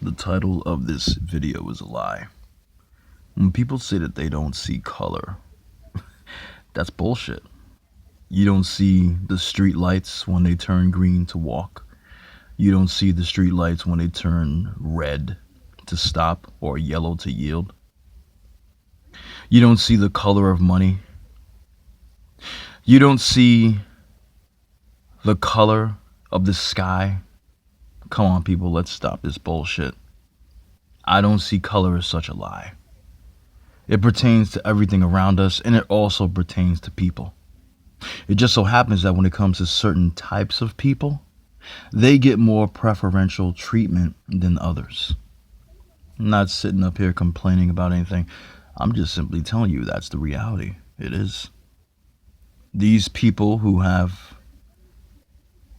The title of this video is a lie. When people say that they don't see color, that's bullshit. You don't see the street lights when they turn green to walk. You don't see the street lights when they turn red to stop or yellow to yield. You don't see the color of money. You don't see the color of the sky. Come on, people, let's stop this bullshit. I don't see color as such a lie. It pertains to everything around us, and it also pertains to people. It just so happens that when it comes to certain types of people, they get more preferential treatment than others. I'm not sitting up here complaining about anything. I'm just simply telling you that's the reality. It is. These people who have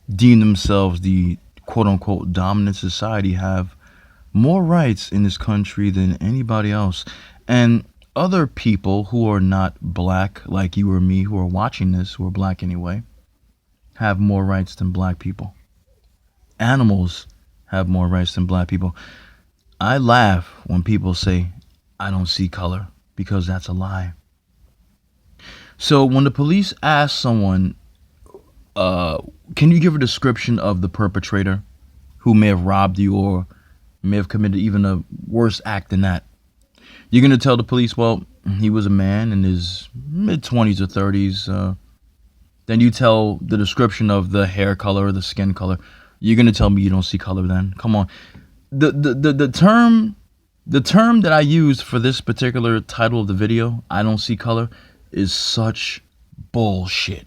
deemed themselves the quote-unquote dominant society have more rights in this country than anybody else. And other people who are not black, like you or me, who are watching this, who are black anyway, have more rights than black people. Animals have more rights than black people. I laugh when people say, I don't see color, because that's a lie. So when the police ask someone, can you give a description of the perpetrator who may have robbed you or may have committed even a worse act than that? You're going to tell the police, well, he was a man in his mid-20s or 30s. Then you tell the description of the hair color or the skin color. You're going to tell me you don't see color then? Come on. The term that I used for this particular title of the video, I don't see color, is such bullshit.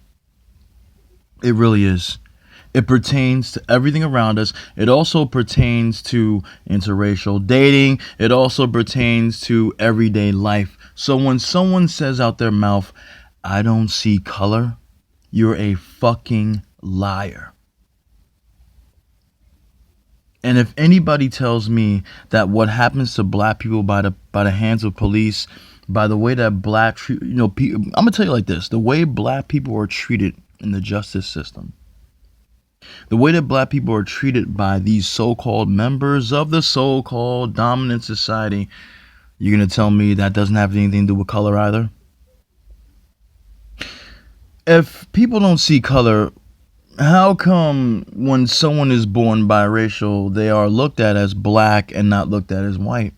It really is. It pertains to everything around us. It also pertains to interracial dating. It also pertains to everyday life. So when someone says out their mouth, I don't see color, you're a fucking liar. And if anybody tells me that what happens to black people by the hands of police, by the way that black, I'm gonna tell you like this: the way black people are treated in the justice system, the way that black people are treated by these so-called members of the so-called dominant society, you're gonna tell me that doesn't have anything to do with color either? If people don't see color, how come when someone is born biracial, they are looked at as black and not looked at as white?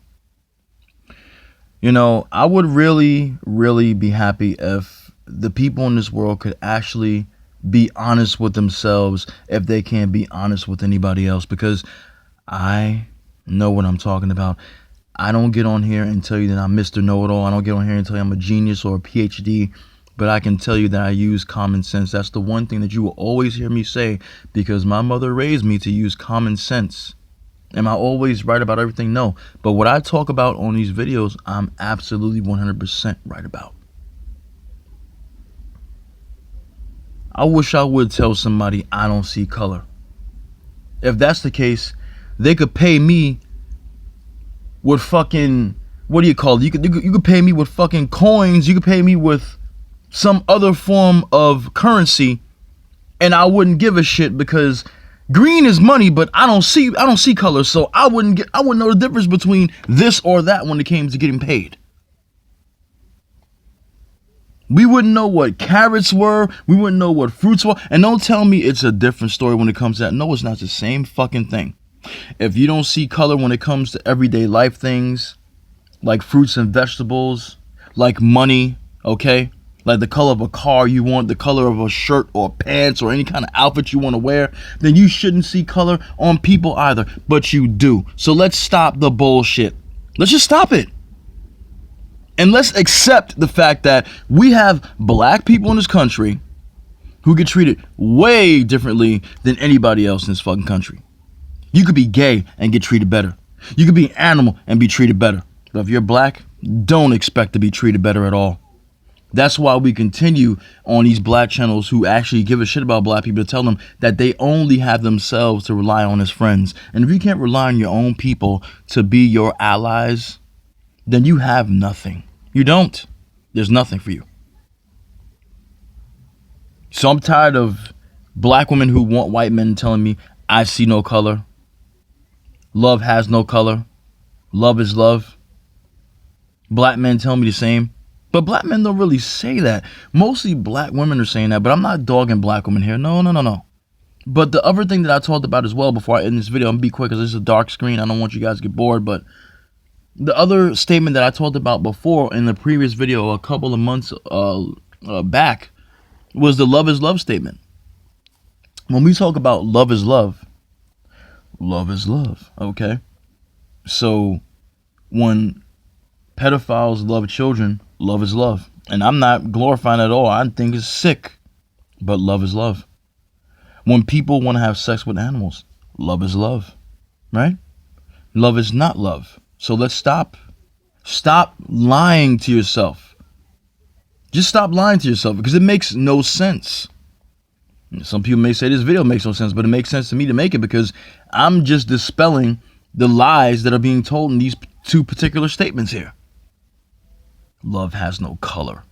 I would really, really be happy if the people in this world could actually be honest with themselves if they can't be honest with anybody else, because I know what I'm talking about. I don't get on here and tell you that I'm Mr. Know-It-All. I don't get on here and tell you I'm a genius or a PhD, but I can tell you that I use common sense. That's the one thing that you will always hear me say, because my mother raised me to use common sense. Am I always right about everything? No. But what I talk about on these videos, I'm absolutely 100% right about. I wish I would tell somebody I don't see color. If that's the case, they could pay me with fucking, what do you call it? You could pay me with fucking coins. You could pay me with some other form of currency, and I wouldn't give a shit, because green is money, but I don't see color, so I wouldn't know the difference between this or that when it came to getting paid. We wouldn't know what carrots were. We wouldn't know what fruits were. And don't tell me it's a different story when it comes to that. No, it's not. The same fucking thing. If you don't see color when it comes to everyday life things, like fruits and vegetables, like money, okay? Like the color of a car you want, the color of a shirt or pants or any kind of outfit you want to wear, then you shouldn't see color on people either. But you do. So let's stop the bullshit. Let's just stop it. And let's accept the fact that we have black people in this country who get treated way differently than anybody else in this fucking country. You could be gay and get treated better. You could be an animal and be treated better. But if you're black, don't expect to be treated better at all. That's why we continue on these black channels who actually give a shit about black people to tell them that they only have themselves to rely on as friends. And if you can't rely on your own people to be your allies, then you have nothing. You don't. There's nothing for you. So I'm tired of black women who want white men telling me I see no color. Love has no color. Love is love. Black men tell me the same. But black men don't really say that. Mostly black women are saying that, but I'm not dogging black women here. No. But the other thing that I talked about as well before I end this video, I'm going to be quick because this is a dark screen. I don't want you guys to get bored, but the other statement that I talked about before in the previous video a couple of months back was the love is love statement. When we talk about love is love is love, okay? So when pedophiles love children, love is love. And I'm not glorifying it at all. I think it's sick, but love is love. When people want to have sex with animals, love is love, right? Love is not love. So let's stop lying to yourself. Just stop lying to yourself because it makes no sense. Some people may say this video makes no sense, but it makes sense to me to make it because I'm just dispelling the lies that are being told in these two particular statements here. Love has no color.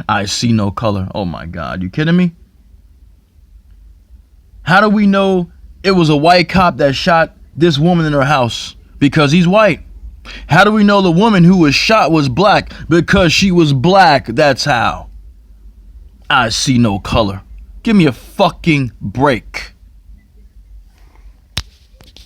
I see no color. Oh my God, you kidding me? How do we know it was a white cop that shot this woman in her house? Because he's white. How do we know the woman who was shot was black? Because she was black. That's how. I see no color. Give me a fucking break.